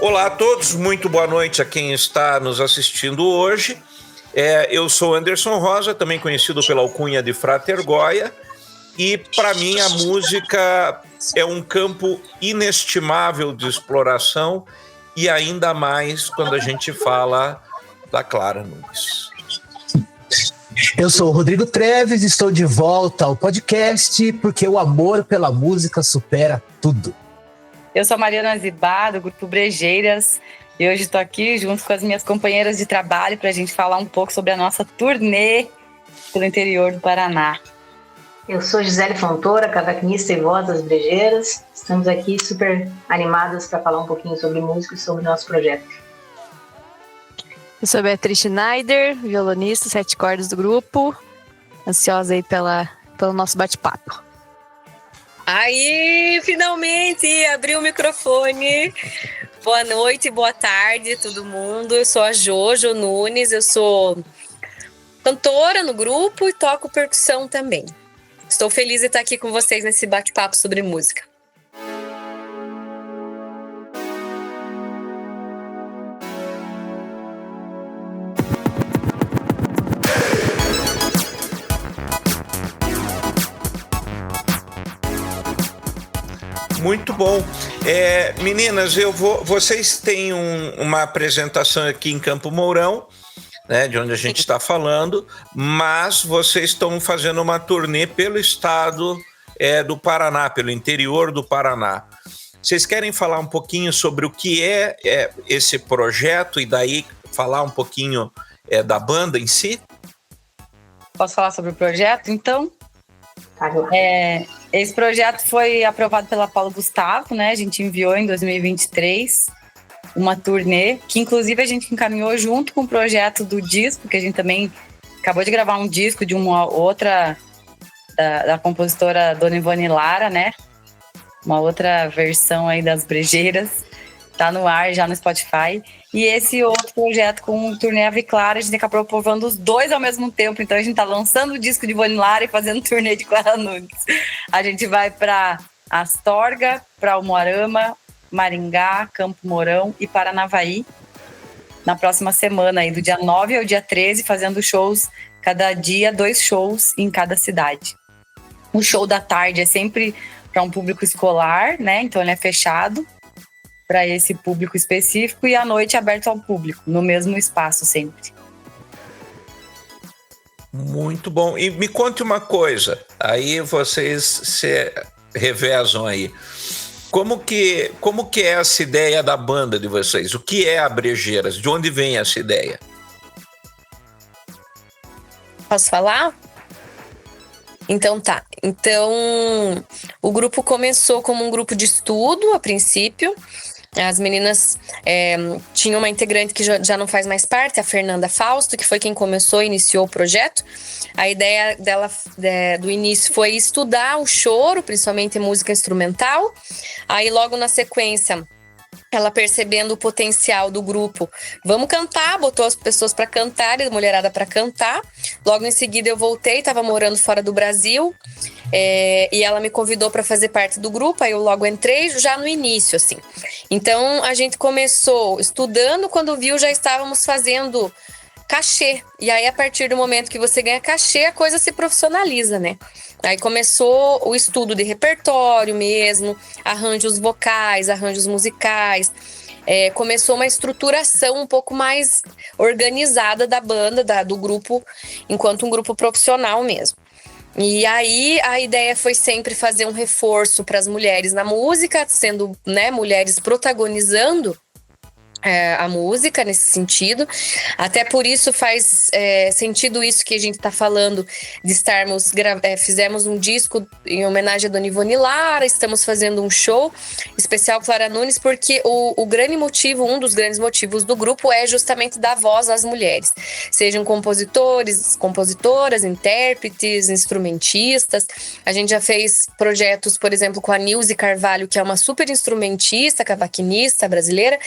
Olá a todos, muito boa noite a quem está nos assistindo hoje. Eu sou Anderson Rosa, também conhecido pela alcunha de Frater Goya, e para mim a música é um campo inestimável de exploração, e ainda mais quando a gente fala da Clara Nunes. Eu sou o Rodrigo Treves, estou de volta ao podcast porque o amor pela música supera tudo. Eu sou a Mariana Zibá, do Grupo Brejeiras, e hoje estou aqui junto com as minhas companheiras de trabalho para a gente falar um pouco sobre a nossa turnê pelo interior do Paraná. Eu sou Gisele Fontoura, cavaquinista e voz das Brejeiras. Estamos aqui super animadas para falar um pouquinho sobre música e sobre o nosso projeto. Eu sou Beatriz Schneider, violonista, 7 cordas do grupo. Ansiosa aí pelo nosso bate-papo. Aí, finalmente, abri o microfone. Boa noite, boa tarde, todo mundo. Eu sou a Jojo Nunes, eu sou cantora no grupo e toco percussão também. Estou feliz de estar aqui com vocês nesse bate-papo sobre música. Muito bom. Meninas, vocês têm uma apresentação aqui em Campo Mourão, né, de onde a gente está falando, mas vocês estão fazendo uma turnê pelo estado do Paraná, pelo interior do Paraná. Vocês querem falar um pouquinho sobre o que é esse projeto e daí falar um pouquinho da banda em si? Posso falar sobre o projeto, então? Esse projeto foi aprovado pela Paulo Gustavo, né? A gente enviou em 2023 uma turnê, que inclusive a gente encaminhou junto com o projeto do disco, que a gente também acabou de gravar um disco de uma outra, da compositora Dona Ivone Lara, né? Uma outra versão aí das Brejeiras, tá no ar já no Spotify. E esse outro projeto com o turnê Ave Clara, a gente acabou provando os dois ao mesmo tempo. Então a gente tá lançando o disco de Ivone Lara e fazendo turnê de Clara Nunes. A gente vai para Astorga, para Umuarama, Maringá, Campo Mourão e Paranavaí na próxima semana, aí, do dia 9 ao dia 13, fazendo shows, cada dia 2 shows em cada cidade. O show da tarde é sempre para um público escolar, né? Então ele é fechado para esse público específico, e à noite é aberto ao público, no mesmo espaço sempre. Muito bom. E me conte uma coisa, aí vocês se revezam aí. Como que é essa ideia da banda de vocês? O que é a Brejeiras? De onde vem essa ideia? Posso falar? Então tá. Então, o grupo começou como um grupo de estudo, a princípio. As meninas tinham uma integrante que já não faz mais parte, a Fernanda Fausto, que foi quem começou e iniciou o projeto. A ideia dela do início foi estudar o choro, principalmente música instrumental. Aí logo na sequência, ela percebendo o potencial do grupo, vamos cantar, botou as pessoas para cantar, a mulherada para cantar. Logo em seguida eu voltei, estava morando fora do Brasil, e ela me convidou para fazer parte do grupo. Aí eu logo entrei já no início, assim. Então a gente começou estudando, quando viu já estávamos fazendo cachê. E aí a partir do momento que você ganha cachê, a coisa se profissionaliza, né? Aí começou o estudo de repertório mesmo, arranjos vocais, arranjos musicais. Começou uma estruturação um pouco mais organizada da banda, do grupo, enquanto um grupo profissional mesmo. E aí a ideia foi sempre fazer um reforço para as mulheres na música, sendo, né, mulheres protagonizando a música nesse sentido. Até por isso faz sentido isso que a gente está falando, de estarmos fizemos um disco em homenagem a Dona Ivone Lara, estamos fazendo um show especial Clara Nunes, porque o grande motivo, um dos grandes motivos do grupo é justamente dar voz às mulheres, sejam compositores, compositoras, intérpretes, instrumentistas. A gente já fez projetos, por exemplo, com a Nilce Carvalho, que é uma super instrumentista, cavaquinista brasileira.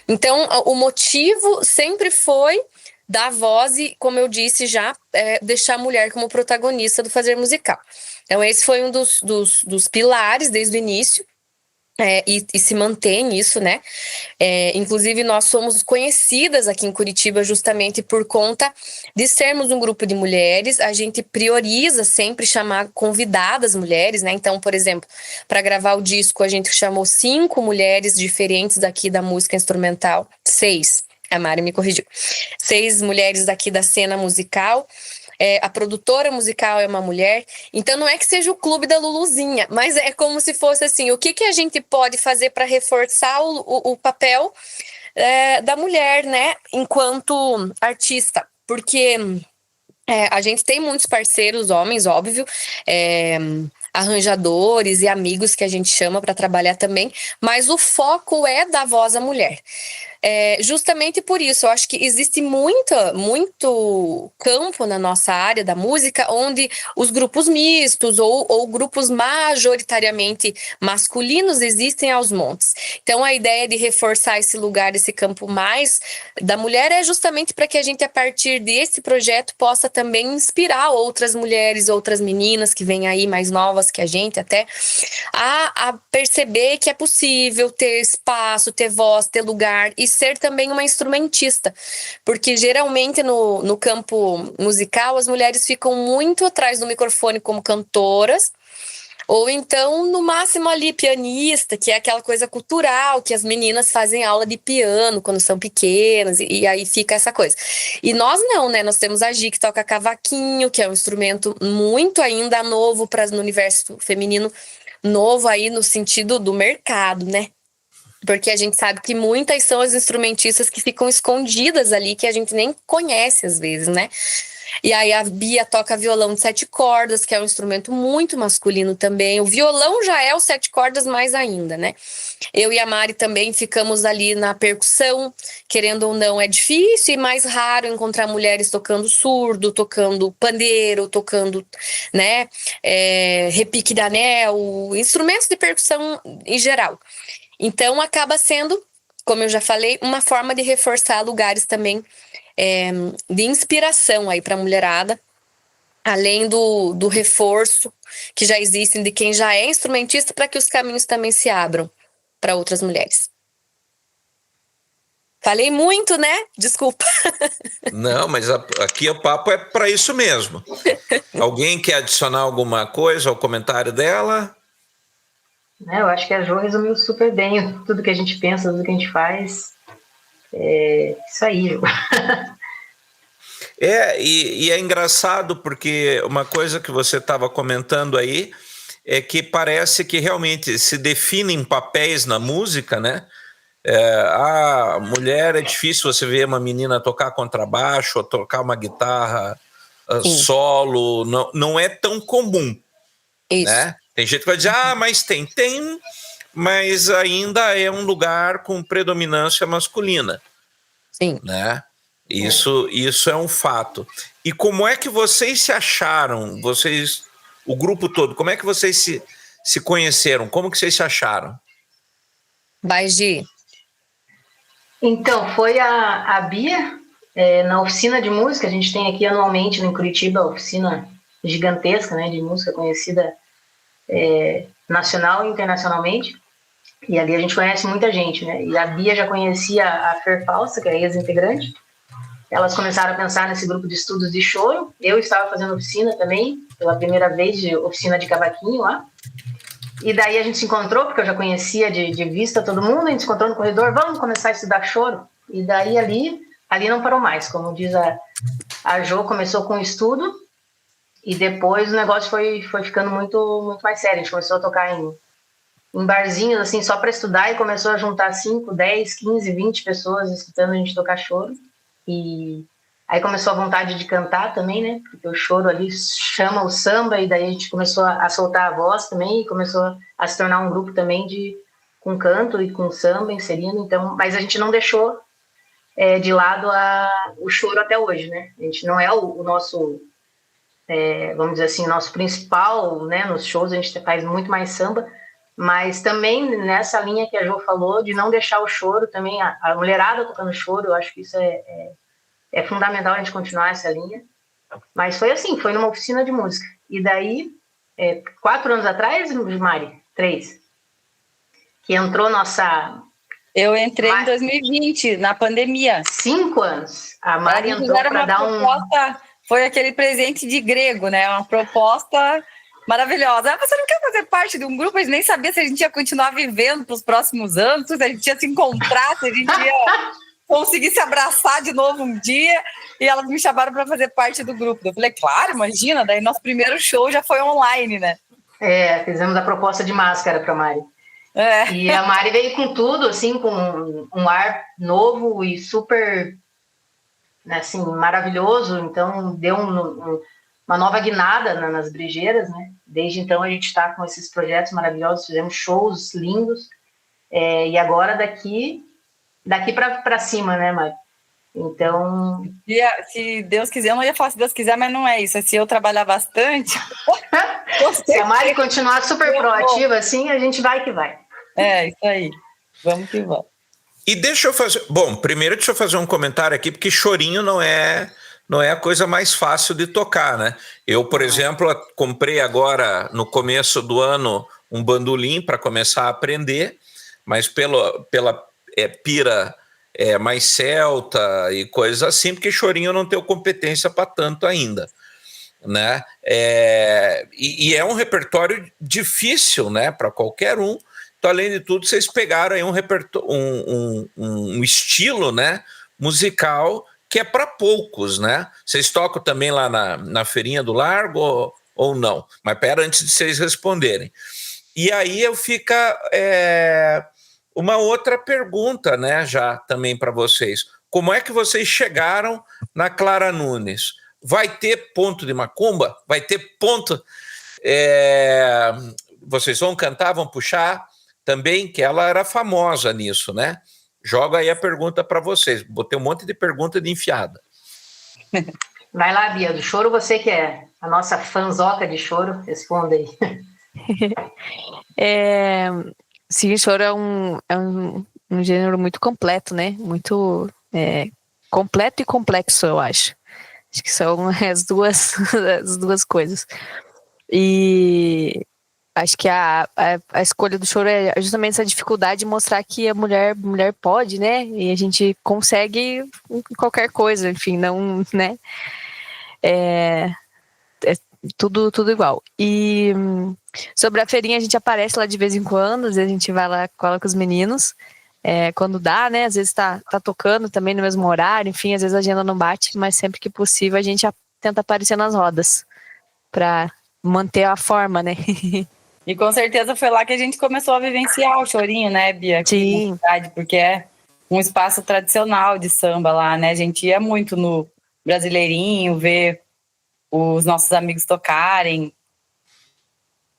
Então, o motivo sempre foi dar voz e, como eu disse já, deixar a mulher como protagonista do fazer musical. Então, esse foi um dos pilares desde o início. e se mantém isso, né? Inclusive, nós somos conhecidas aqui em Curitiba justamente por conta de sermos um grupo de mulheres. A gente prioriza sempre chamar convidadas mulheres, né? Então, por exemplo, para gravar o disco, a gente chamou 5 mulheres diferentes daqui da música instrumental. 6, a Mari me corrigiu. 6 mulheres daqui da cena musical. A produtora musical é uma mulher, então não é que seja o clube da Luluzinha, mas é como se fosse assim, o que a gente pode fazer para reforçar o papel da mulher, né, enquanto artista, porque a gente tem muitos parceiros homens, óbvio, arranjadores e amigos que a gente chama para trabalhar também, mas o foco é da voz à mulher. Justamente por isso, eu acho que existe muito campo na nossa área da música onde os grupos mistos ou grupos majoritariamente masculinos existem aos montes. Então, a ideia de reforçar esse lugar, esse campo mais da mulher é justamente para que a gente, a partir desse projeto, possa também inspirar outras mulheres, outras meninas que vêm aí mais novas que a gente até, a perceber que é possível ter espaço, ter voz, ter lugar e ser também uma instrumentista, porque geralmente no campo musical as mulheres ficam muito atrás do microfone como cantoras, ou então no máximo ali pianista, que é aquela coisa cultural, que as meninas fazem aula de piano quando são pequenas, e aí fica essa coisa. E nós não, né? Nós temos a Gi, que toca cavaquinho, que é um instrumento muito ainda novo no universo feminino, novo aí no sentido do mercado, né? Porque a gente sabe que muitas são as instrumentistas que ficam escondidas ali, que a gente nem conhece às vezes, né? E aí a Bia toca violão de 7 cordas, que é um instrumento muito masculino também. O violão já é o 7 cordas mais ainda, né? Eu e a Mari também ficamos ali na percussão, querendo ou não, é difícil e mais raro encontrar mulheres tocando surdo, tocando pandeiro, tocando, né, repique de anel, instrumentos de percussão em geral. Então, acaba sendo, como eu já falei, uma forma de reforçar lugares também de inspiração aí para a mulherada, além do reforço que já existem de quem já é instrumentista, para que os caminhos também se abram para outras mulheres. Falei muito, né? Desculpa. Não, mas aqui o papo é para isso mesmo. Alguém quer adicionar alguma coisa ao comentário dela? Eu acho que a Jo resumiu super bem tudo que a gente pensa, tudo que a gente faz. Isso aí, Jo. E é engraçado porque uma coisa que você estava comentando aí é que parece que realmente se definem papéis na música, né? A mulher é difícil você ver uma menina tocar contrabaixo ou tocar uma guitarra solo, não é tão comum. Isso. Né? Tem gente que vai dizer, mas tem, mas ainda é um lugar com predominância masculina. Sim. Né? Isso é um fato. E como é que vocês se acharam, o grupo todo, como é que vocês se conheceram? Como que vocês se acharam? Vai, Gi. Então, foi a Bia, na oficina de música, a gente tem aqui anualmente em Curitiba, a oficina gigantesca, né, de música conhecida nacional e internacionalmente, e ali a gente conhece muita gente, né, e a Bia já conhecia a Fer Fausta, que é ex-integrante. Elas começaram a pensar nesse grupo de estudos de choro, eu estava fazendo oficina também, pela primeira vez, de oficina de cavaquinho lá, e daí a gente se encontrou, porque eu já conhecia de vista todo mundo, a gente se encontrou no corredor, vamos começar a estudar choro, e daí ali não parou mais, como diz a Jo, começou com o estudo, e depois o negócio foi ficando muito, muito mais sério. A gente começou a tocar em barzinhos, assim, só para estudar, e começou a juntar 5, 10, 15, 20 pessoas escutando a gente tocar choro. E aí começou a vontade de cantar também, né? Porque o choro ali chama o samba, e daí a gente começou a soltar a voz também, e começou a se tornar um grupo também com canto e com samba inserindo. Então, mas a gente não deixou de lado o choro até hoje, né? A gente não é o nosso... vamos dizer assim, nosso principal, né, nos shows a gente faz muito mais samba, mas também nessa linha que a Jo falou, de não deixar o choro também, a mulherada tocando choro, eu acho que isso é fundamental a gente continuar essa linha. Mas foi assim, foi numa oficina de música. E daí, 4 anos atrás, Mari, 3, que entrou nossa... Eu entrei em 2020, na pandemia. 5 anos. A Mari entrou para dar proposta, foi aquele presente de grego, né? Uma proposta maravilhosa. Você não quer fazer parte de um grupo? A gente nem sabia se a gente ia continuar vivendo para os próximos anos, se a gente ia se encontrar, se a gente ia conseguir se abraçar de novo um dia. E elas me chamaram para fazer parte do grupo. Eu falei, claro, imagina. Daí nosso primeiro show já foi online, né? Fizemos a proposta de máscara para a Mari. E a Mari veio com tudo, assim, com um ar novo e super, assim, maravilhoso. Então, deu uma nova guinada nas brigeiras, né? Desde então, a gente está com esses projetos maravilhosos, fizemos shows lindos. E agora, daqui para cima, né, Mari? Então... Se Deus quiser, eu não ia falar se Deus quiser, mas não é isso. É se eu trabalhar bastante... Se a Mari continuar super proativa assim, a gente vai que vai. Isso aí. Vamos que vamos. E deixa eu fazer... Bom, primeiro deixa eu fazer um comentário aqui, porque chorinho não é a coisa mais fácil de tocar, né? Eu, por exemplo, comprei agora, no começo do ano, um bandolim para começar a aprender, mas pela pira mais celta e coisas assim, porque chorinho eu não tenho competência para tanto ainda, né? E é um repertório difícil, né, para qualquer um. Então, além de tudo, vocês pegaram aí um estilo, né, musical que é para poucos, né? Vocês tocam também lá na Feirinha do Largo ou não? Mas pera, antes de vocês responderem. E aí fica uma outra pergunta, né, já também para vocês. Como é que vocês chegaram na Clara Nunes? Vai ter ponto de macumba? Vai ter ponto... Vocês vão cantar, vão puxar também, que ela era famosa nisso, né? Joga aí a pergunta para vocês. Botei um monte de pergunta de enfiada. Vai lá, Bia, do choro você que é a nossa fanzoca de choro, responda aí. Sim, choro é um gênero muito completo, né? Muito completo e complexo, eu acho. Acho que são as duas coisas. E acho que a escolha do choro é justamente essa dificuldade de mostrar que a mulher pode, né? E a gente consegue qualquer coisa, enfim, não, né? Tudo igual. E sobre a feirinha, a gente aparece lá de vez em quando, às vezes a gente vai lá, cola com os meninos, quando dá, né? Às vezes tá tocando também no mesmo horário, enfim, às vezes a agenda não bate, mas sempre que possível a gente tenta aparecer nas rodas para manter a forma, né? E com certeza foi lá que a gente começou a vivenciar o chorinho, né, Bia? Sim. Porque é um espaço tradicional de samba lá, né? A gente ia muito no Brasileirinho ver os nossos amigos tocarem.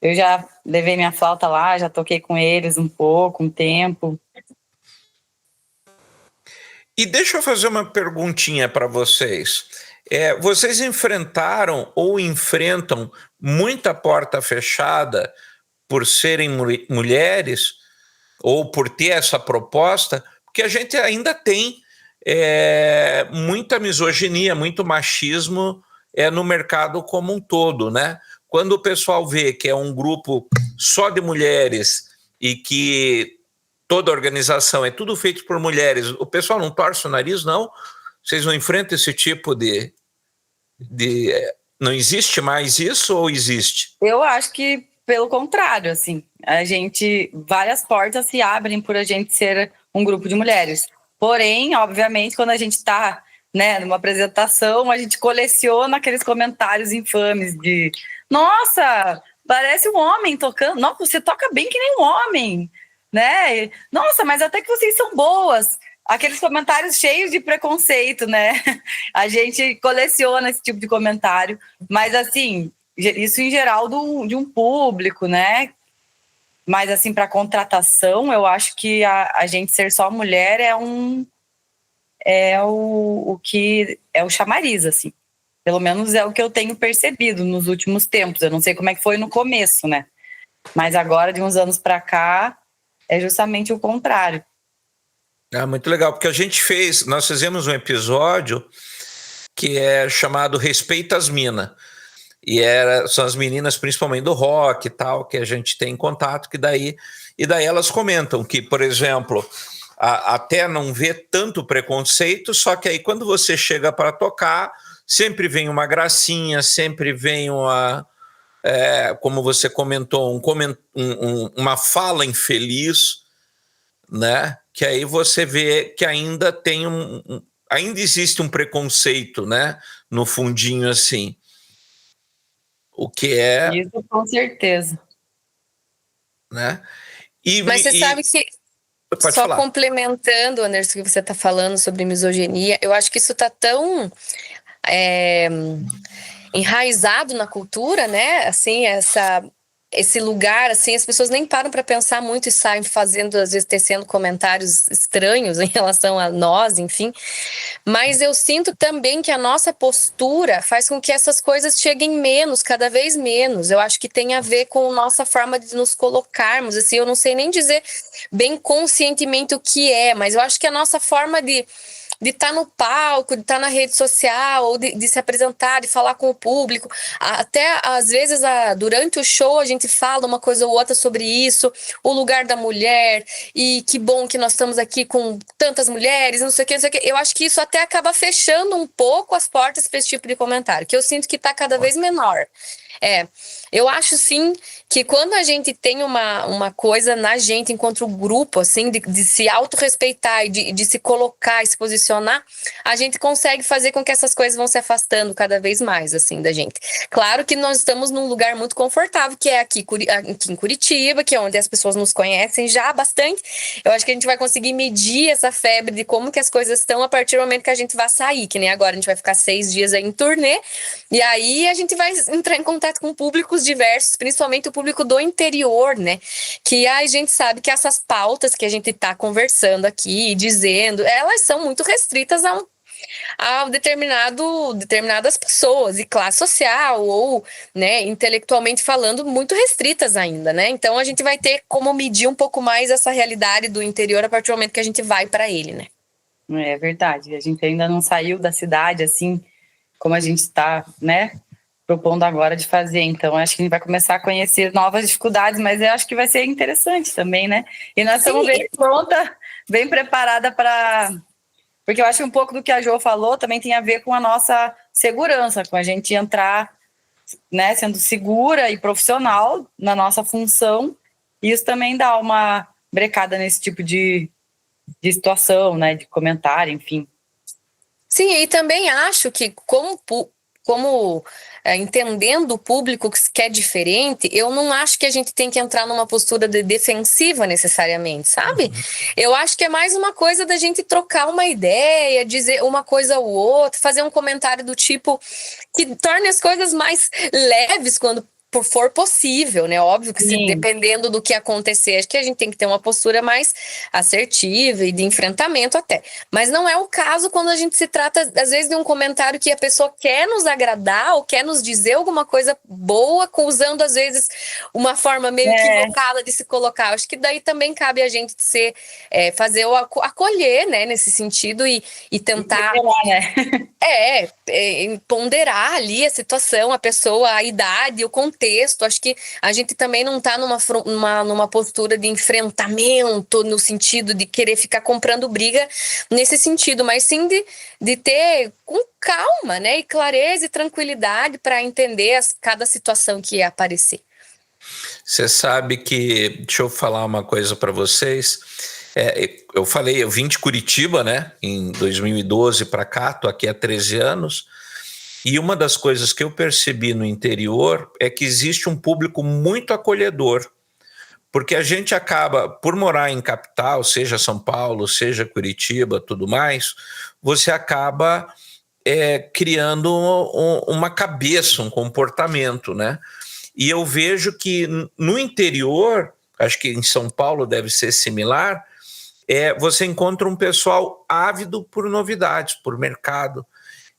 Eu já levei minha flauta lá, já toquei com eles um tempo. E deixa eu fazer uma perguntinha para vocês. Vocês enfrentaram ou enfrentam muita porta fechada por serem mulheres ou por ter essa proposta? Porque a gente ainda tem muita misoginia, muito machismo no mercado como um todo, né? Quando o pessoal vê que é um grupo só de mulheres e que toda a organização é tudo feito por mulheres, o pessoal não torce o nariz, não? Vocês não enfrentam esse tipo de não existe mais isso ou existe? Eu acho que pelo contrário, assim, várias portas se abrem por a gente ser um grupo de mulheres. Porém, obviamente, quando a gente está, né, numa apresentação, a gente coleciona aqueles comentários infames de nossa, parece um homem tocando, nossa, você toca bem que nem um homem, né? Nossa, mas até que vocês são boas. Aqueles comentários cheios de preconceito, né? A gente coleciona esse tipo de comentário, mas assim, isso em geral de um público, né? Mas assim, para contratação, eu acho que a gente ser só mulher é o que é o chamariz, assim. Pelo menos é o que eu tenho percebido nos últimos tempos. Eu não sei como é que foi no começo, né? Mas agora, de uns anos para cá, é justamente o contrário. Muito legal, porque nós fizemos um episódio que é chamado Respeita as Mina. São as meninas principalmente do rock e tal, que a gente tem contato, daí elas comentam que, por exemplo, até não vê tanto preconceito, só que aí quando você chega para tocar, sempre vem uma gracinha, sempre vem como você comentou, uma fala infeliz, né? Que aí você vê que ainda tem ainda existe um preconceito, né? No fundinho, assim. O que é... Isso, com certeza. Né? Mas você sabe que, só falar. Complementando, Anderson, o que você está falando sobre misoginia, eu acho que isso está tão enraizado na cultura, né? Assim, esse lugar, assim, as pessoas nem param para pensar muito e saem fazendo, às vezes, tecendo comentários estranhos em relação a nós, enfim. Mas eu sinto também que a nossa postura faz com que essas coisas cheguem menos, cada vez menos. Eu acho que tem a ver com a nossa forma de nos colocarmos, assim, eu não sei nem dizer bem conscientemente o que é, mas eu acho que a nossa forma de estar no palco, de estar na rede social, ou de se apresentar, de falar com o público. Até, às vezes, durante o show, a gente fala uma coisa ou outra sobre isso, o lugar da mulher, e que bom que nós estamos aqui com tantas mulheres, não sei o que, não sei o que. Eu acho que isso até acaba fechando um pouco as portas para esse tipo de comentário, que eu sinto que está cada vez menor. Eu acho, sim, que quando a gente tem uma coisa na gente, enquanto grupo, assim, de se autorrespeitar e de se colocar e se posicionar, a gente consegue fazer com que essas coisas vão se afastando cada vez mais, assim, da gente. Claro que nós estamos num lugar muito confortável, que é aqui em Curitiba, que é onde as pessoas nos conhecem já bastante. Eu acho que a gente vai conseguir medir essa febre de como que as coisas estão a partir do momento que a gente vai sair, que nem agora a gente vai ficar 6 dias aí em turnê, e aí a gente vai entrar em contato com públicos diversos, principalmente o público do interior, né? Que a gente sabe que essas pautas que a gente está conversando aqui, dizendo, elas são muito restritas a determinadas pessoas e classe social ou, né, intelectualmente falando, muito restritas ainda, né? Então a gente vai ter como medir um pouco mais essa realidade do interior a partir do momento que a gente vai para ele, né? É verdade, a gente ainda não saiu da cidade assim como a gente está, né, propondo agora de fazer. Então acho que a gente vai começar a conhecer novas dificuldades, mas eu acho que vai ser interessante também, né? E nós estamos bem pronta, bem preparada para... Porque eu acho que um pouco do que a Jo falou também tem a ver com a nossa segurança, com a gente entrar, né, sendo segura e profissional na nossa função. E isso também dá uma brecada nesse tipo de situação, né, de comentário, enfim. Sim, e também acho que como entendendo o público que é diferente, eu não acho que a gente tem que entrar numa postura defensiva necessariamente, sabe? Eu acho que é mais uma coisa da gente trocar uma ideia, dizer uma coisa ou outra, fazer um comentário do tipo que torne as coisas mais leves quando for possível, né? Óbvio que dependendo do que acontecer, acho que a gente tem que ter uma postura mais assertiva e de enfrentamento até. Mas não é o caso quando a gente se trata, às vezes, de um comentário que a pessoa quer nos agradar ou quer nos dizer alguma coisa boa, usando, às vezes, uma forma meio equivocada de se colocar. Acho que daí também cabe a gente fazer o acolher, né? Nesse sentido e tentar... ponderar ali a situação, a pessoa, a idade, o contexto. Acho que a gente também não está numa postura de enfrentamento, no sentido de querer ficar comprando briga nesse sentido, mas sim de ter com calma, né, e clareza e tranquilidade para entender cada situação que aparecer. Você sabe que, deixa eu falar uma coisa para vocês, eu vim de Curitiba, né, em 2012 para cá, estou aqui há 13 anos, e uma das coisas que eu percebi no interior é que existe um público muito acolhedor, porque a gente acaba, por morar em capital, seja São Paulo, seja Curitiba, tudo mais, você acaba criando uma cabeça, um comportamento, né? E eu vejo que no interior, acho que em São Paulo deve ser similar, você encontra um pessoal ávido por novidades, por mercado.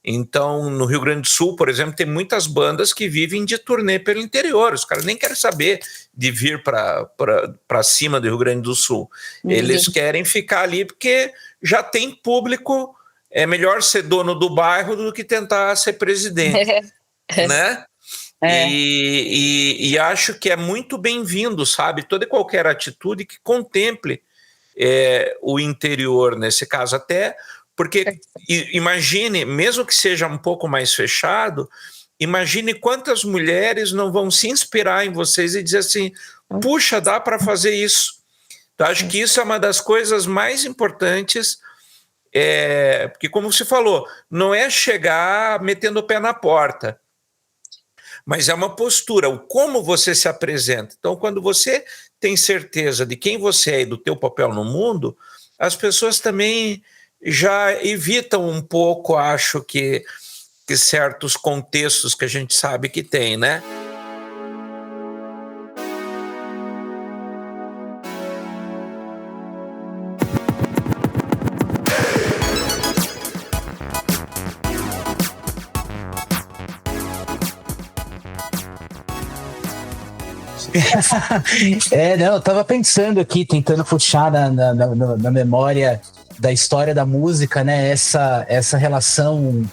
Então, no Rio Grande do Sul, por exemplo, tem muitas bandas que vivem de turnê pelo interior. Os caras nem querem saber de vir para cima do Rio Grande do Sul. Eles querem ficar ali porque já tem público. É melhor ser dono do bairro do que tentar ser presidente, né? E acho que é muito bem-vindo, sabe? Toda e qualquer atitude que contemple o interior, nesse caso até, porque imagine, mesmo que seja um pouco mais fechado, imagine quantas mulheres não vão se inspirar em vocês e dizer assim, puxa, dá para fazer isso. Então, acho que isso é uma das coisas mais importantes, porque como você falou, não é chegar metendo o pé na porta, mas é uma postura, o como você se apresenta. Então, quando você tem certeza de quem você é e do teu papel no mundo, as pessoas também já evitam um pouco, acho que certos contextos que a gente sabe que tem, né? Não, eu tava pensando aqui, tentando puxar na memória da história da música, né? Essa relação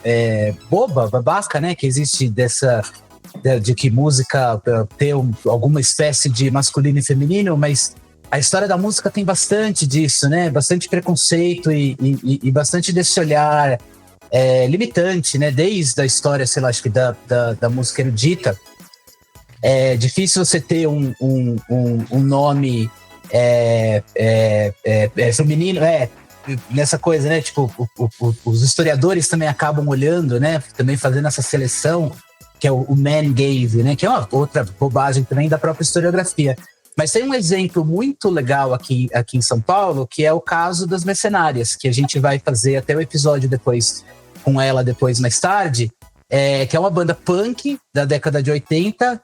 babaca, né? Que existe de que música tem alguma espécie de masculino e feminino, mas a história da música tem bastante disso, né? Bastante preconceito e bastante desse olhar limitante, né? Desde a história, sei lá, acho que da música erudita. É difícil você ter um nome feminino, nessa coisa, né? Tipo, os historiadores também acabam olhando, né? Também fazendo essa seleção, que é o man gaze, né? Que é uma outra bobagem também da própria historiografia. Mas tem um exemplo muito legal aqui em São Paulo, que é o caso das Mercenárias, que a gente vai fazer até o episódio depois, com ela depois mais tarde, que é uma banda punk da década de 80,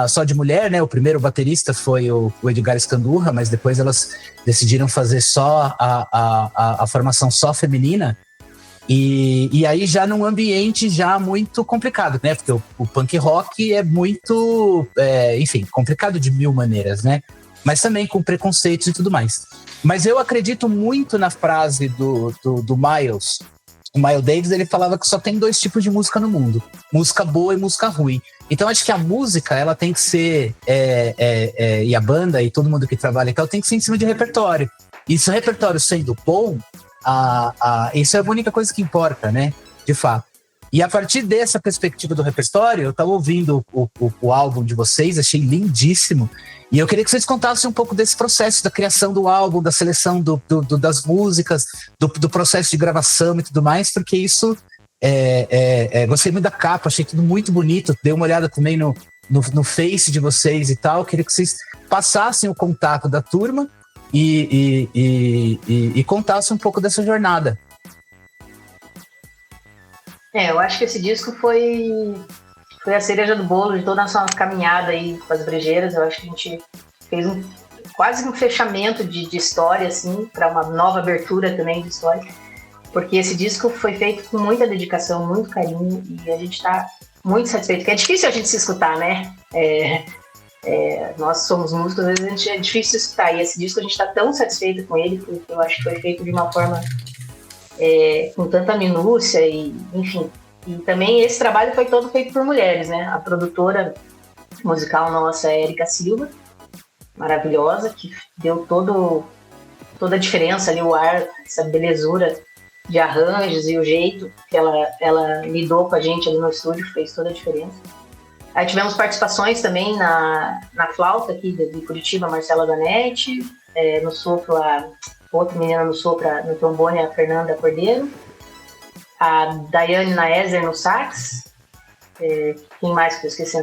só de mulher, né? O primeiro baterista foi o Edgar Escandurra, mas depois elas decidiram fazer só a formação só feminina. E aí já num ambiente já muito complicado, né? Porque o punk rock é muito, enfim, complicado de mil maneiras, né? Mas também com preconceitos e tudo mais. Mas eu acredito muito na frase do Miles. O Miles Davis, ele falava que só tem 2 tipos de música no mundo: música boa e música ruim. Então acho que a música, ela tem que ser, e a banda e todo mundo que trabalha aqui, ela tem que ser em cima de repertório. E se o repertório sendo bom, isso é a única coisa que importa, né? De fato. E a partir dessa perspectiva do repertório, eu estava ouvindo o álbum de vocês, achei lindíssimo. E eu queria que vocês contassem um pouco desse processo da criação do álbum, da seleção das músicas, do processo de gravação e tudo mais, porque isso, gostei muito da capa, achei tudo muito bonito. Dei uma olhada também no Face de vocês e tal. Queria que vocês passassem o contato da turma e contassem um pouco dessa jornada. Eu acho que esse disco foi a cereja do bolo de toda a nossa caminhada aí com as brejeiras. Eu acho que a gente fez quase um fechamento de história, assim, para uma nova abertura também de história, porque esse disco foi feito com muita dedicação, muito carinho, e a gente está muito satisfeito, porque é difícil a gente se escutar, né? Nós somos músicos, às vezes é difícil se escutar, e esse disco a gente está tão satisfeito com ele, porque eu acho que foi feito de uma forma com tanta minúcia, e enfim. E também esse trabalho foi todo feito por mulheres, né? A produtora musical nossa é Érica Silva, maravilhosa, que deu toda a diferença ali, o ar, essa belezura de arranjos e o jeito que ela lidou com a gente ali no estúdio, fez toda a diferença. Aí tivemos participações também na flauta aqui de Curitiba, a Marcela Danete, no sopro, a outra menina no sopro, no trombone, a Fernanda Cordeiro, a Daiane Naeser no sax, quem mais que eu esqueci?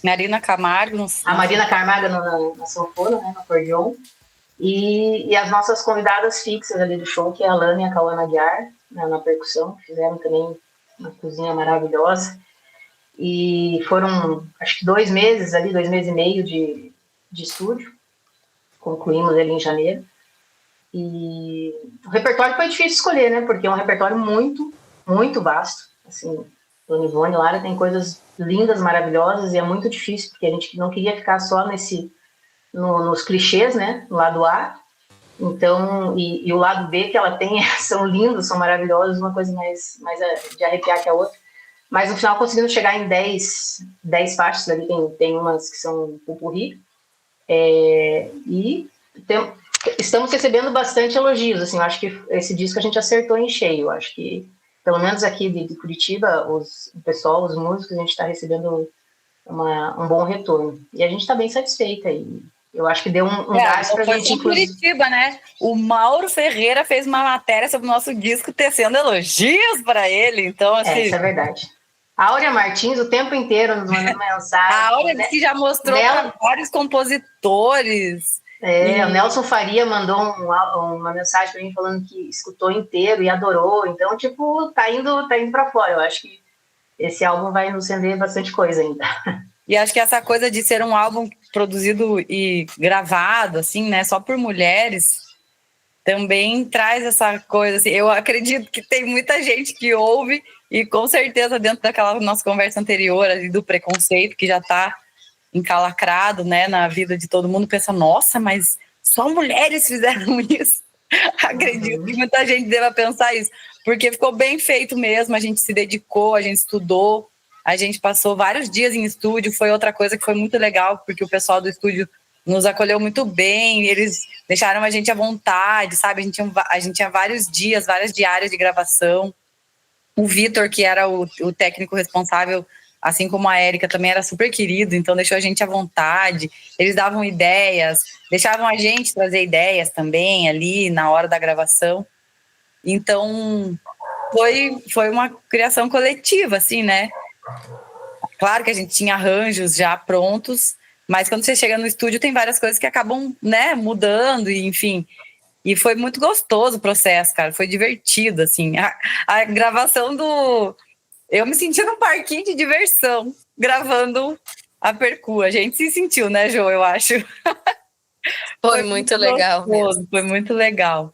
Marina Camargo. A Marina Camargo na sanfona, né, no acordeon. E as nossas convidadas fixas ali do show, que é a Lana e a Cauana Aguiar, na percussão, que fizeram também uma cozinha maravilhosa. E foram, acho que 2 meses ali, 2 meses e meio de estúdio. Concluímos ali em janeiro. E o repertório foi difícil escolher, né? Porque é um repertório muito, muito vasto. Assim, Dona Ivone e Lara tem coisas lindas, maravilhosas, e é muito difícil, porque a gente não queria ficar só nos clichês, né? No lado A. Então, e o lado B que ela tem são lindos, são maravilhosos, uma coisa mais de arrepiar que a outra. mas no final conseguimos chegar em 10 faixas, ali tem umas que são pupurri, e estamos recebendo bastante elogios, assim, eu acho que esse disco a gente acertou em cheio, eu acho que, pelo menos aqui de Curitiba, o pessoal, os músicos, a gente está recebendo um bom retorno, e a gente está bem satisfeita, e eu acho que deu um gás pra gente, inclusive. Curitiba, né? O Mauro Ferreira fez uma matéria sobre o nosso disco, tecendo elogios para ele, então, assim... isso é verdade. A Áurea Martins, o tempo inteiro, nos mandando mensagem. A Áurea que já mostrou para vários compositores. O Nelson Faria mandou uma mensagem para mim falando que escutou inteiro e adorou. Então, tipo, tá indo para fora. Eu acho que esse álbum vai nos render bastante coisa ainda. E acho que essa coisa de ser um álbum produzido e gravado, assim, né, só por mulheres, também traz essa coisa, assim. Eu acredito que tem muita gente que ouve e com certeza dentro daquela nossa conversa anterior ali, do preconceito que já está encalacrado, né, na vida de todo mundo, pensa, nossa, mas só mulheres fizeram isso. Acredito que muita gente deva pensar isso, porque ficou bem feito mesmo, a gente se dedicou, a gente estudou, a gente passou vários dias em estúdio, foi outra coisa que foi muito legal, porque o pessoal do estúdio nos acolheu muito bem, eles deixaram a gente à vontade, sabe, a gente tinha vários dias, várias diárias de gravação. O Vitor, que era o técnico responsável, assim como a Érica, também era super querido, então deixou a gente à vontade. Eles davam ideias, deixavam a gente trazer ideias também ali na hora da gravação. Então, foi uma criação coletiva, assim, né? Claro que a gente tinha arranjos já prontos, mas quando você chega no estúdio tem várias coisas que acabam, né, mudando, e enfim... E foi muito gostoso o processo, cara. Foi divertido, assim. A gravação do... Eu me senti num parquinho de diversão, gravando a Percu. A gente se sentiu, né, Jo? Eu acho. Foi muito legal mesmo. Foi muito legal.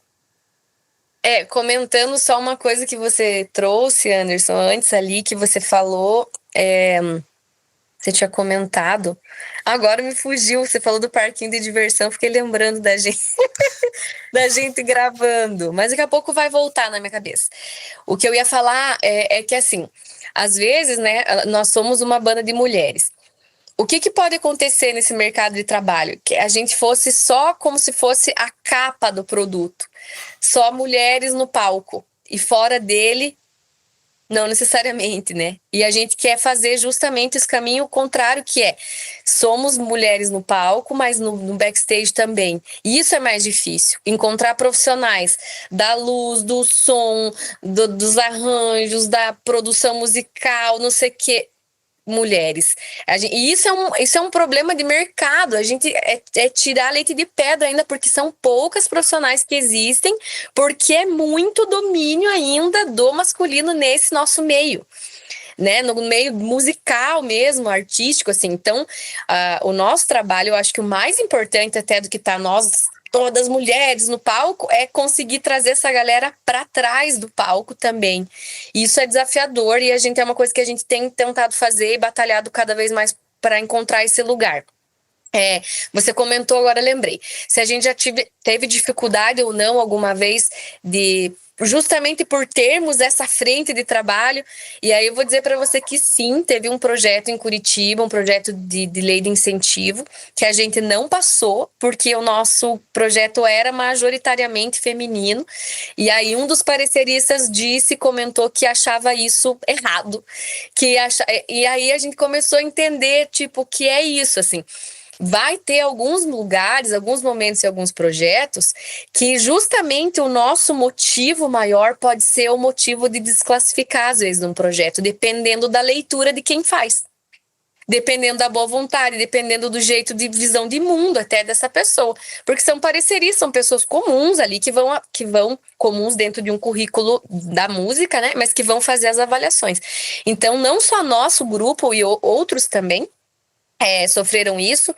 Comentando só uma coisa que você trouxe, Anderson, antes ali, que você falou... Você tinha comentado. Agora me fugiu. Você falou do parquinho de diversão. Fiquei lembrando da gente, da gente gravando. Mas daqui a pouco vai voltar na minha cabeça. O que eu ia falar é que, assim, às vezes, né, nós somos uma banda de mulheres. O que pode acontecer nesse mercado de trabalho? Que a gente fosse só como se fosse a capa do produto. Só mulheres no palco. E fora dele... Não necessariamente, né? E a gente quer fazer justamente esse caminho contrário, que somos mulheres no palco, mas no backstage também. E isso é mais difícil. Encontrar profissionais da luz, do som, dos arranjos, da produção musical, não sei o quê. Mulheres. E isso é um problema de mercado. A gente é tirar leite de pedra ainda, porque são poucas profissionais que existem, porque é muito domínio ainda do masculino nesse nosso meio, né? No meio musical mesmo, artístico, assim. Então, o nosso trabalho, eu acho que o mais importante até do que tá nós, todas as mulheres no palco, é conseguir trazer essa galera para trás do palco também. Isso é desafiador e é uma coisa que a gente tem tentado fazer e batalhado cada vez mais para encontrar esse lugar. Você comentou, agora lembrei. Se a gente já teve dificuldade ou não alguma vez justamente por termos essa frente de trabalho, e aí eu vou dizer para você que sim, teve um projeto em Curitiba, um projeto de lei de incentivo, que a gente não passou, porque o nosso projeto era majoritariamente feminino, e aí um dos pareceristas comentou que achava isso errado, e aí a gente começou a entender, tipo, que é isso, assim. Vai ter alguns lugares, alguns momentos e alguns projetos que justamente o nosso motivo maior pode ser o motivo de desclassificar, às vezes, um projeto, dependendo da leitura de quem faz. Dependendo da boa vontade, dependendo do jeito de visão de mundo até dessa pessoa. Porque são pareceristas, são pessoas comuns ali que vão comuns dentro de um currículo da música, né? Mas que vão fazer as avaliações. Então, não só nosso grupo e outros também, sofreram isso,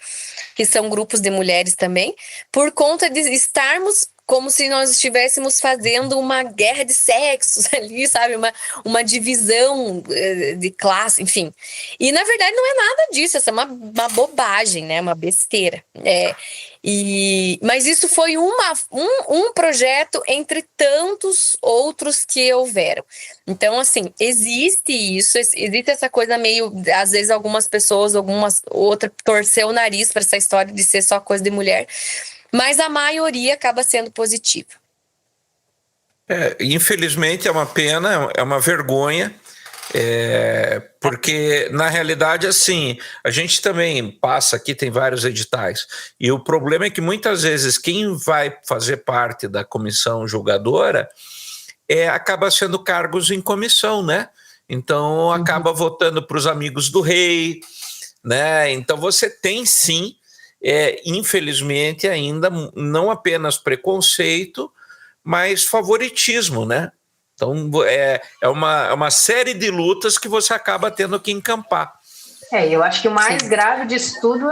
que são grupos de mulheres também, por conta de estarmos como se nós estivéssemos fazendo uma guerra de sexos ali, sabe? Uma divisão de classe, enfim. E, na verdade, não é nada disso, essa é uma bobagem, né? Uma besteira. Mas isso foi um projeto entre tantos outros que houveram. Então, assim, existe essa coisa meio, às vezes algumas pessoas, outra torceu o nariz para essa história de ser só coisa de mulher, mas a maioria acaba sendo positiva. Infelizmente é uma pena, é uma vergonha, porque na realidade assim, a gente também passa aqui, tem vários editais, e o problema é que muitas vezes quem vai fazer parte da comissão julgadora acaba sendo cargos em comissão, né? Então acaba votando para os amigos do rei, né? Então você tem sim, infelizmente ainda, não apenas preconceito, mas favoritismo, né? Então é uma série de lutas que você acaba tendo que encampar. Eu acho que o mais grave disso tudo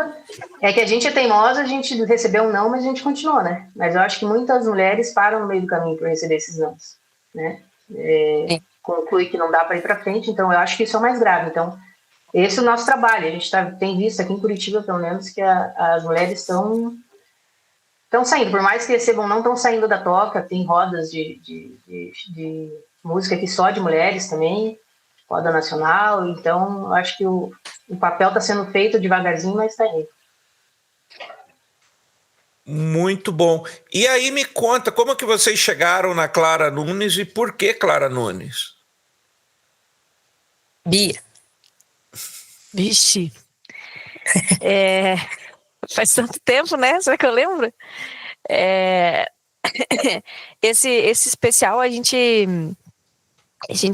é que a gente é teimosa, a gente recebeu um não, mas a gente continuou, né? Mas eu acho que muitas mulheres param no meio do caminho por receber esses nãos, né? Conclui que não dá para ir para frente, então eu acho que isso é o mais grave. Então, esse é o nosso trabalho. A gente tem visto aqui em Curitiba, pelo menos, que as mulheres estão saindo, por mais que recebam, não estão saindo da toca. Tem rodas de música aqui só de mulheres também, roda nacional. Então, eu acho que o papel está sendo feito devagarzinho, mas está indo. Muito bom. E aí me conta, como que vocês chegaram na Clara Nunes e por que Clara Nunes? Bia. Vixe. Faz tanto tempo, né? Será que eu lembro? Esse especial a gente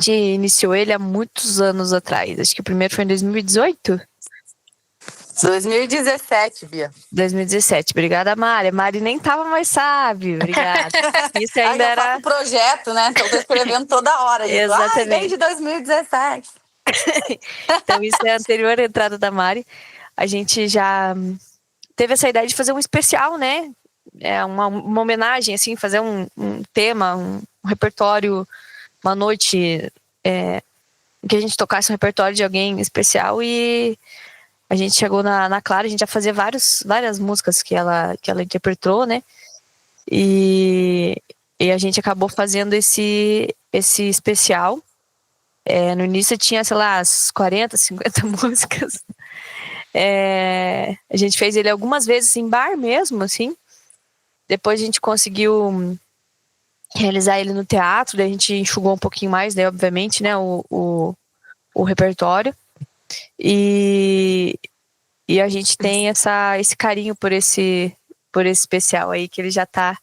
iniciou ele há muitos anos atrás. Acho que o primeiro foi em 2018. 2017, Bia. 2017. Obrigada, Mari. Mari nem tava mais sábio. Obrigada. Isso ainda eu faço um projeto, né? Então eu tô escrevendo toda hora. Exatamente. Desde 2017. Então isso é a anterior entrada da Mari. A gente já teve essa ideia de fazer um especial, né? Uma homenagem, assim, fazer um tema, um repertório, uma noite que a gente tocasse um repertório de alguém especial. E a gente chegou na Clara, a gente já fazia várias músicas que ela interpretou, né? E a gente acabou fazendo esse especial. No início tinha, sei lá, as 40, 50 músicas. A gente fez ele algumas vezes em bar mesmo, assim. Depois a gente conseguiu realizar ele no teatro, daí a gente enxugou um pouquinho mais, daí obviamente, né, o repertório. E a gente tem esse carinho por esse especial aí, que ele a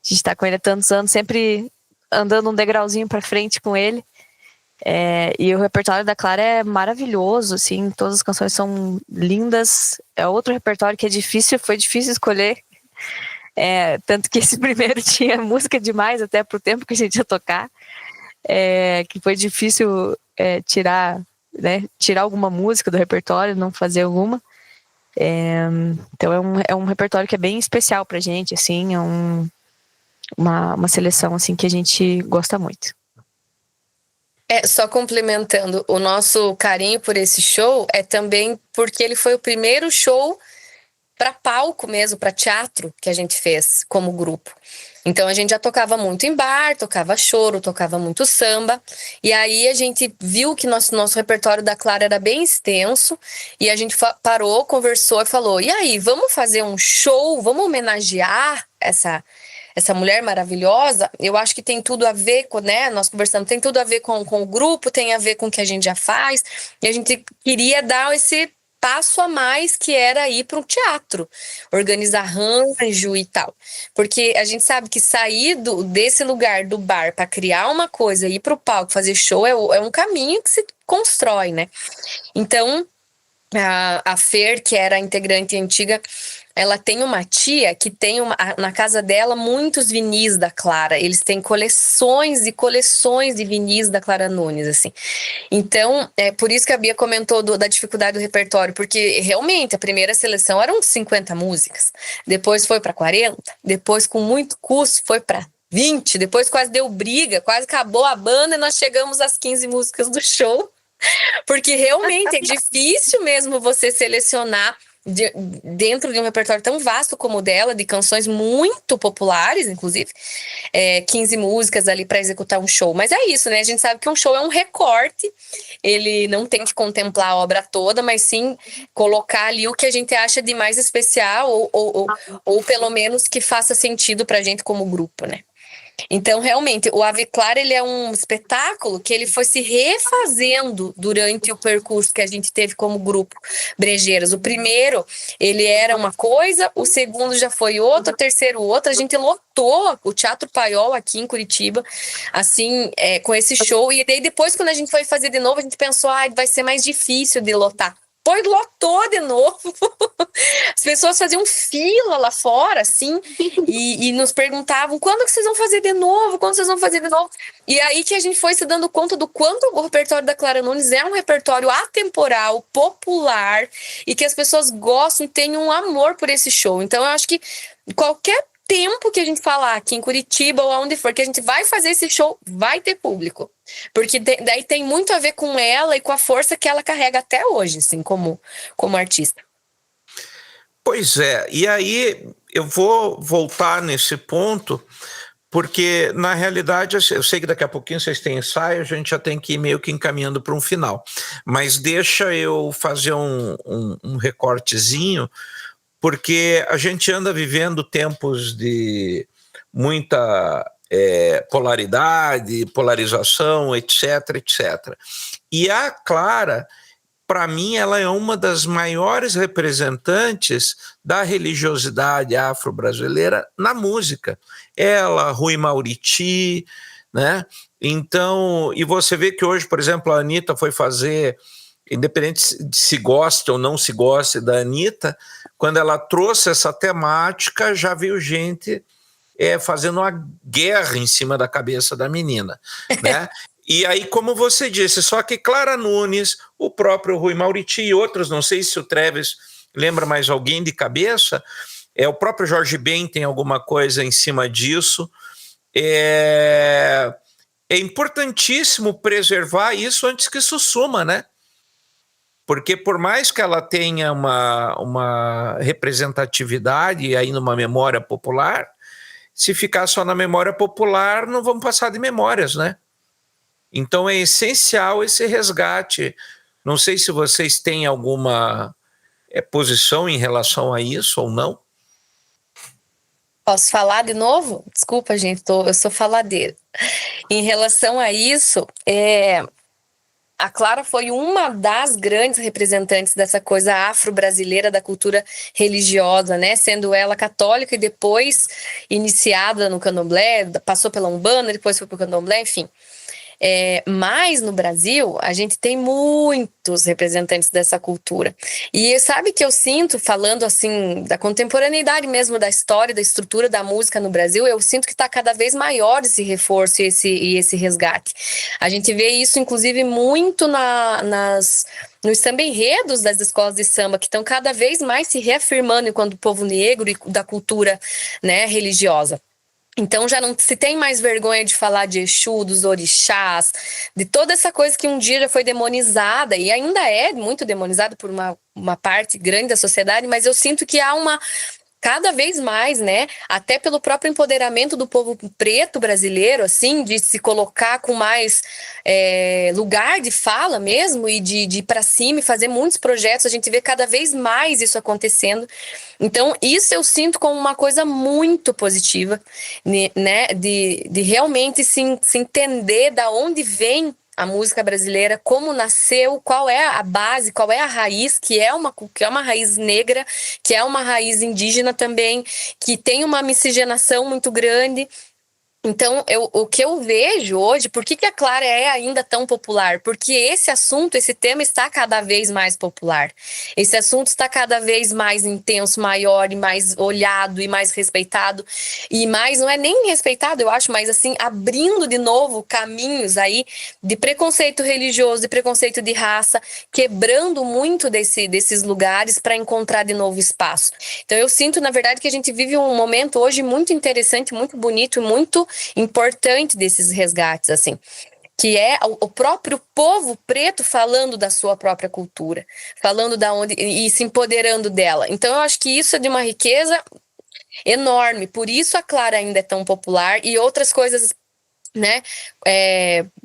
gente tá com ele há tantos anos, sempre andando um degrauzinho pra frente com ele. E o repertório da Clara é maravilhoso, assim, todas as canções são lindas. É outro repertório que foi difícil escolher. Tanto que esse primeiro tinha música demais até pro tempo que a gente ia tocar. Que foi difícil tirar alguma música do repertório, não fazer alguma. Então é um repertório que é bem especial pra gente, assim, uma seleção assim, que a gente gosta muito. Só complementando, o nosso carinho por esse show é também porque ele foi o primeiro show para palco mesmo, para teatro, que a gente fez como grupo. Então a gente já tocava muito em bar, tocava choro, tocava muito samba, e aí a gente viu que nosso repertório da Clara era bem extenso, e a gente parou, conversou e falou, e aí, vamos fazer um show, vamos homenagear essa mulher maravilhosa? Eu acho que tem tudo a ver com, né, nós conversamos, tem tudo a ver com o grupo, tem a ver com o que a gente já faz, e a gente queria dar esse passo a mais, que era ir para um teatro, organizar arranjo e tal, porque a gente sabe que sair desse lugar do bar para criar uma coisa, ir para o palco, fazer show, é um caminho que se constrói, né? Então a Fer, que era a integrante antiga, ela tem uma tia que tem na casa dela muitos vinis da Clara. Eles têm coleções e coleções de vinis da Clara Nunes, assim. Então, é por isso que a Bia comentou da dificuldade do repertório, porque realmente a primeira seleção eram 50 músicas, depois foi para 40, depois com muito custo foi para 20, depois quase deu briga, quase acabou a banda e nós chegamos às 15 músicas do show, porque realmente é difícil mesmo você selecionar dentro de um repertório tão vasto como o dela, de canções muito populares, inclusive, 15 músicas ali para executar um show. Mas é isso, né? A gente sabe que um show é um recorte, ele não tem que contemplar a obra toda, mas sim colocar ali o que a gente acha de mais especial, ou pelo menos que faça sentido pra gente como grupo, né? Então, realmente, o Ave Clara, ele é um espetáculo que ele foi se refazendo durante o percurso que a gente teve como grupo Brejeiras. O primeiro, ele era uma coisa, o segundo já foi outro, o terceiro outro. A gente lotou o Teatro Paiol aqui em Curitiba, assim, com esse show. E daí, depois, quando a gente foi fazer de novo, a gente pensou, vai ser mais difícil de lotar. Pois lotou de novo. As pessoas faziam fila lá fora, assim, e nos perguntavam, quando que vocês vão fazer de novo? Quando vocês vão fazer de novo? E aí que a gente foi se dando conta do quanto o repertório da Clara Nunes é um repertório atemporal, popular, e que as pessoas gostam e têm um amor por esse show. Então, eu acho que qualquer tempo que a gente falar aqui em Curitiba ou aonde for, que a gente vai fazer esse show, vai ter público. Porque daí tem muito a ver com ela e com a força que ela carrega até hoje, assim, como artista. Pois é, e aí eu vou voltar nesse ponto, porque na realidade eu sei que daqui a pouquinho vocês têm ensaio, a gente já tem que ir meio que encaminhando para um final. Mas deixa eu fazer um recortezinho, porque a gente anda vivendo tempos de muita polaridade, polarização, etc, etc. E a Clara, para mim, ela é uma das maiores representantes da religiosidade afro-brasileira na música. Ela, Rui Mauriti, né? Então, e você vê que hoje, por exemplo, a Anitta foi fazer, independente de se goste ou não se goste da Anitta, quando ela trouxe essa temática, já viu gente fazendo uma guerra em cima da cabeça da menina, né? E aí, como você disse, só que Clara Nunes, o próprio Rui Mauriti e outros, não sei se o Treves lembra mais alguém de cabeça, o próprio Jorge Ben tem alguma coisa em cima disso. É importantíssimo preservar isso antes que isso suma, né? Porque por mais que ela tenha uma representatividade aí numa memória popular, se ficar só na memória popular, não vamos passar de memórias, né? Então é essencial esse resgate. Não sei se vocês têm alguma posição em relação a isso ou não. Posso falar de novo? Desculpa, gente, eu sou faladeira. Em relação a isso, a Clara foi uma das grandes representantes dessa coisa afro-brasileira, da cultura religiosa, né? Sendo ela católica e depois iniciada no candomblé, passou pela Umbanda, depois foi para o candomblé, enfim. Mas no Brasil, a gente tem muitos representantes dessa cultura. E sabe que eu sinto, falando assim, da contemporaneidade mesmo, da história, da estrutura da música no Brasil, eu sinto que está cada vez maior esse reforço e esse resgate. A gente vê isso, inclusive, muito nos samba-enredos das escolas de samba, que estão cada vez mais se reafirmando enquanto povo negro e da cultura, né, religiosa. Então já não se tem mais vergonha de falar de Exu, dos orixás, de toda essa coisa que um dia já foi demonizada e ainda é muito demonizada por uma parte grande da sociedade, mas eu sinto que há cada vez mais, né, até pelo próprio empoderamento do povo preto brasileiro, assim, de se colocar com mais lugar de fala mesmo e de ir para cima e fazer muitos projetos, a gente vê cada vez mais isso acontecendo. Então, isso eu sinto como uma coisa muito positiva, né, de realmente se entender da onde vem a música brasileira, como nasceu, qual é a base, qual é a raiz, que é uma raiz negra, que é uma raiz indígena também, que tem uma miscigenação muito grande. Então, o que eu vejo hoje, por que a Clara é ainda tão popular? Porque esse assunto, esse tema está cada vez mais popular. Esse assunto está cada vez mais intenso, maior e mais olhado e mais respeitado. E mais, não é nem respeitado, eu acho, mas assim, abrindo de novo caminhos aí de preconceito religioso, de preconceito de raça, quebrando muito desses lugares para encontrar de novo espaço. Então, eu sinto, na verdade, que a gente vive um momento hoje muito interessante, muito bonito e muito importante desses resgates, assim. que é o próprio povo preto falando da sua própria cultura, falando da onde e se empoderando dela. Então eu acho que isso é de uma riqueza enorme, por isso a Clara ainda é tão popular e outras coisas, né,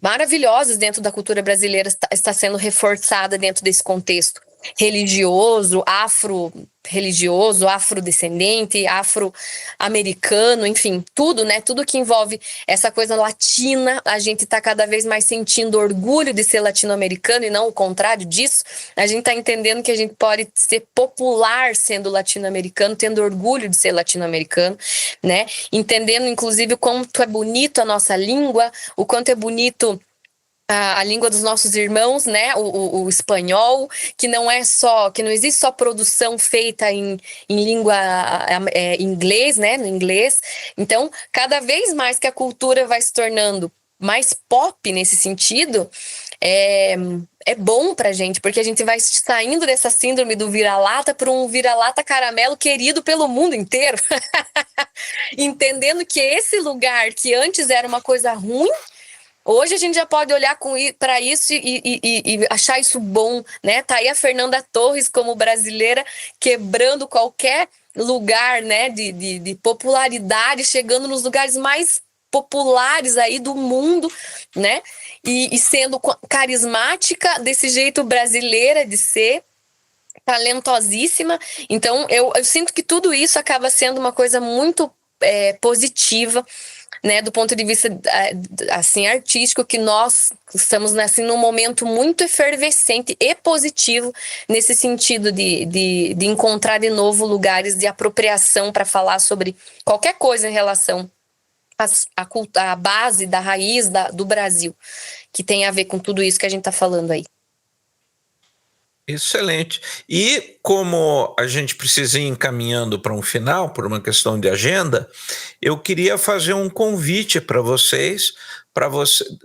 maravilhosas dentro da cultura brasileira está sendo reforçada dentro desse contexto religioso, afro-religioso, afrodescendente, afro-americano, enfim, tudo, né? Tudo que envolve essa coisa latina, a gente está cada vez mais sentindo orgulho de ser latino-americano e não o contrário disso. A gente está entendendo que a gente pode ser popular sendo latino-americano, tendo orgulho de ser latino-americano, né? Entendendo, inclusive, o quanto é bonito a nossa língua, o quanto é bonito a língua dos nossos irmãos, né? O espanhol, que não existe só produção feita em língua inglês, né? No inglês. Então, cada vez mais que a cultura vai se tornando mais pop nesse sentido, é bom pra gente, porque a gente vai saindo dessa síndrome do vira-lata para um vira-lata caramelo querido pelo mundo inteiro. Entendendo que esse lugar que antes era uma coisa ruim, hoje a gente já pode olhar para isso e achar isso bom, né? Tá aí a Fernanda Torres como brasileira quebrando qualquer lugar, né, de popularidade, chegando nos lugares mais populares aí do mundo, né? E sendo carismática desse jeito brasileira de ser, talentosíssima. Então eu sinto que tudo isso acaba sendo uma coisa muito positiva, né, do ponto de vista assim artístico, que nós estamos assim num momento muito efervescente e positivo nesse sentido de encontrar de novo lugares de apropriação para falar sobre qualquer coisa em relação à base da raiz do Brasil, que tem a ver com tudo isso que a gente está falando aí. Excelente. E como a gente precisa ir encaminhando para um final, por uma questão de agenda, eu queria fazer um convite para vocês.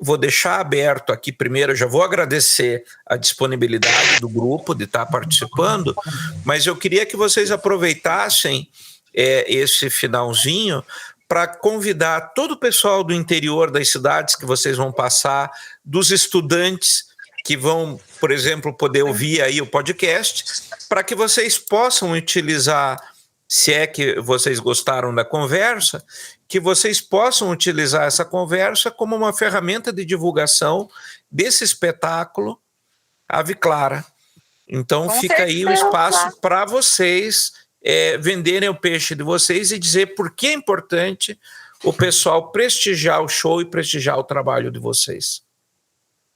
Vou deixar aberto aqui primeiro, eu já vou agradecer a disponibilidade do grupo de estar participando, mas eu queria que vocês aproveitassem esse finalzinho para convidar todo o pessoal do interior das cidades que vocês vão passar, dos estudantes que vão, por exemplo, poder ouvir aí o podcast, para que vocês possam utilizar, se é que vocês gostaram da conversa, que vocês possam utilizar essa conversa como uma ferramenta de divulgação desse espetáculo Ave Clara. Então fica aí o espaço para vocês venderem o peixe de vocês e dizer por que é importante o pessoal prestigiar o show e prestigiar o trabalho de vocês.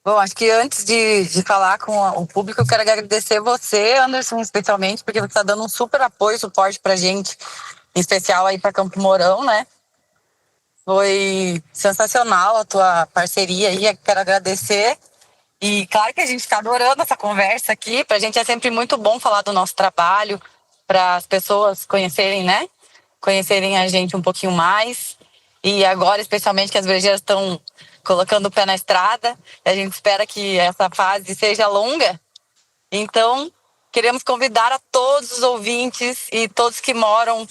Bom, acho que antes de falar com o público, eu quero agradecer você, Anderson, especialmente, porque você está dando um super apoio, suporte pra gente, em especial aí para Campo Mourão, né? Foi sensacional a tua parceria aí, quero agradecer. E claro que a gente está adorando essa conversa aqui, pra gente é sempre muito bom falar do nosso trabalho, para as pessoas conhecerem, né? Conhecerem a gente um pouquinho mais. E agora, especialmente, que as brejeiras estão colocando o pé na estrada, a gente espera que essa fase seja longa. Então, queremos convidar a todos os ouvintes e todos que moram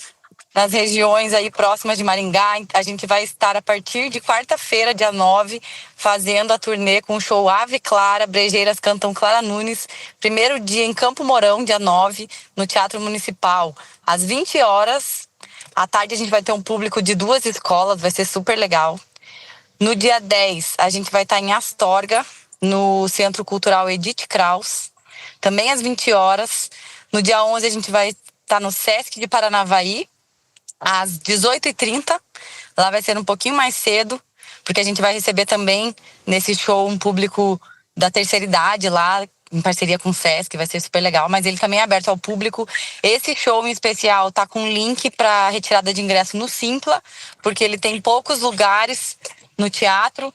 nas regiões aí próximas de Maringá. A gente vai estar a partir de quarta-feira, dia 9, fazendo a turnê com o show Ave Clara, Brejeiras Cantam Clara Nunes. Primeiro dia em Campo Mourão, dia 9, no Teatro Municipal, às 20 horas. À tarde a gente vai ter um público de 2 escolas, vai ser super legal. No dia 10, a gente vai estar em Astorga, no Centro Cultural Edith Kraus, também às 20 horas. No dia 11, a gente vai estar no Sesc de Paranavaí, às 18h30. Lá vai ser um pouquinho mais cedo, porque a gente vai receber também, nesse show, um público da terceira idade lá, em parceria com o Sesc, vai ser super legal, mas ele também é aberto ao público. Esse show em especial tá com link para retirada de ingresso no Simpla, porque ele tem poucos lugares no teatro,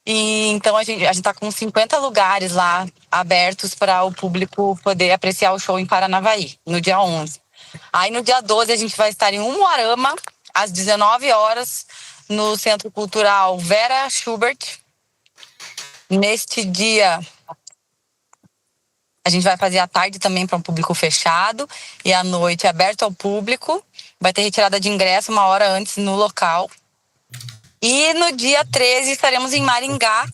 e então a gente tá com 50 lugares lá abertos para o público poder apreciar o show em Paranavaí, no dia 11. Aí no dia 12 a gente vai estar em Umuarama, às 19 horas, no Centro Cultural Vera Schubert. Neste dia a gente vai fazer a tarde também para um público fechado e à noite aberto ao público. Vai ter retirada de ingresso 1 hora antes no local. E no dia 13 estaremos em Maringá,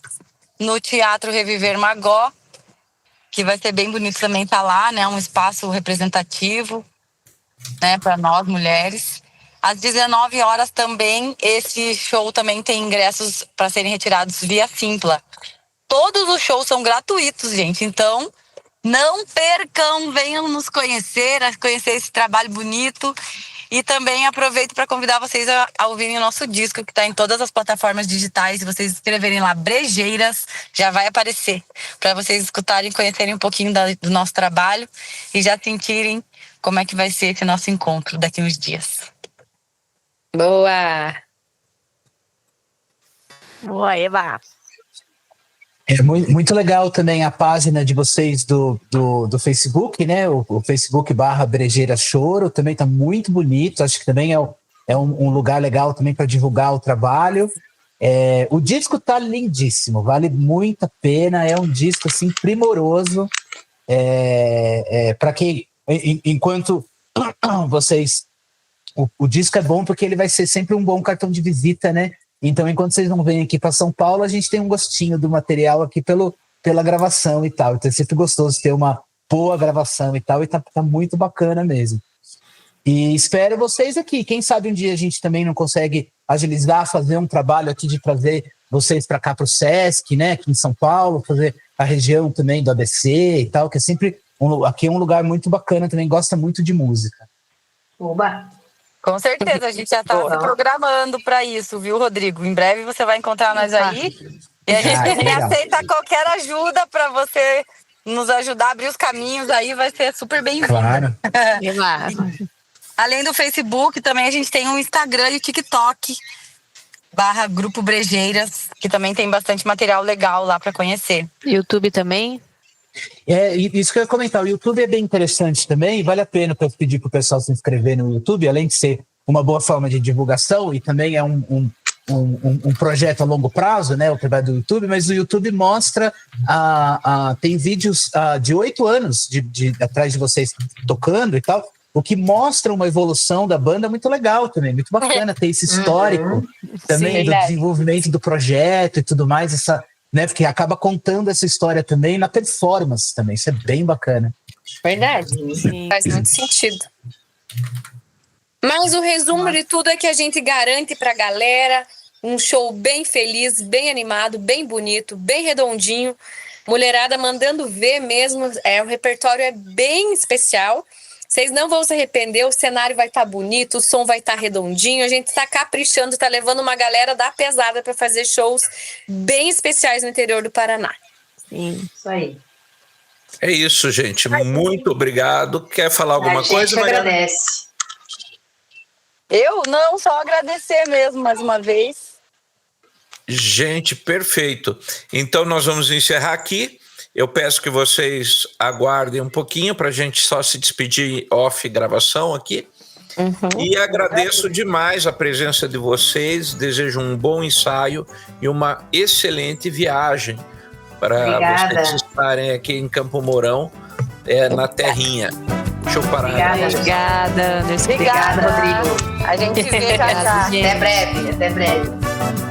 no Teatro Reviver Magó, que vai ser bem bonito também estar lá, né? Um espaço representativo, né, para nós mulheres. Às 19 horas também, esse show também tem ingressos para serem retirados via Simpla. Todos os shows são gratuitos, gente. Então, não percam, venham nos conhecer esse trabalho bonito. E também aproveito para convidar vocês a ouvirem o nosso disco, que está em todas as plataformas digitais. Se vocês escreverem lá Brejeiras, já vai aparecer. Para vocês escutarem, conhecerem um pouquinho do nosso trabalho e já sentirem como é que vai ser esse nosso encontro daqui uns dias. Boa! Boa, Eva! É muito legal também a página de vocês do Facebook, né? O Facebook /Brejeira Choro também tá muito bonito. Acho que também é um lugar legal também para divulgar o trabalho. O disco tá lindíssimo, vale muito a pena. É um disco assim primoroso. Para quem, enquanto vocês, o disco é bom porque ele vai ser sempre um bom cartão de visita, né? Então, enquanto vocês não vêm aqui para São Paulo, a gente tem um gostinho do material aqui pela gravação e tal. Então, é sempre gostoso ter uma boa gravação e tal. E tá muito bacana mesmo. E espero vocês aqui. Quem sabe um dia a gente também não consegue agilizar, fazer um trabalho aqui de trazer vocês para cá para o Sesc, né? Aqui em São Paulo, fazer a região também do ABC e tal, que é sempre... aqui é um lugar muito bacana, também gosta muito de música. Oba! Com certeza, a gente já está se programando para isso, viu, Rodrigo? Em breve você vai encontrar nós aí. E a gente aceita qualquer ajuda para você nos ajudar a abrir os caminhos aí, vai ser super bem-vindo. Claro. Além do Facebook, também a gente tem um Instagram e o TikTok /Grupo Brejeiras, que também tem bastante material legal lá para conhecer. YouTube também? Isso que eu ia comentar, o YouTube é bem interessante também, vale a pena para pedir para o pessoal se inscrever no YouTube, além de ser uma boa forma de divulgação, e também é um projeto a longo prazo, né, o trabalho do YouTube, mas o YouTube mostra, tem vídeos de 8 anos atrás de vocês tocando e tal, o que mostra uma evolução da banda muito legal também, muito bacana ter esse histórico também do desenvolvimento do projeto e tudo mais, né, porque acaba contando essa história também na performance também, isso é bem bacana. Verdade, faz muito sentido. Mas o resumo de tudo é que a gente garante pra galera um show bem feliz, bem animado, bem bonito, bem redondinho, mulherada mandando ver mesmo, o repertório é bem especial. Vocês não vão se arrepender, o cenário vai estar bonito, o som vai estar redondinho, a gente está caprichando, está levando uma galera da pesada para fazer shows bem especiais no interior do Paraná. Sim. Isso aí. É isso, gente. Muito obrigado. Quer falar alguma coisa, Mariana? Agradece. Eu não, só agradecer mesmo mais uma vez. Gente, perfeito. Então nós vamos encerrar aqui. Eu peço que vocês aguardem um pouquinho para a gente só se despedir off gravação aqui. E agradeço demais a presença de vocês, desejo um bom ensaio e uma excelente viagem para vocês estarem aqui em Campo Mourão, na terrinha. Deixa eu parar. Obrigada, Anderson. Obrigada, Rodrigo. A gente se vê já. Até breve.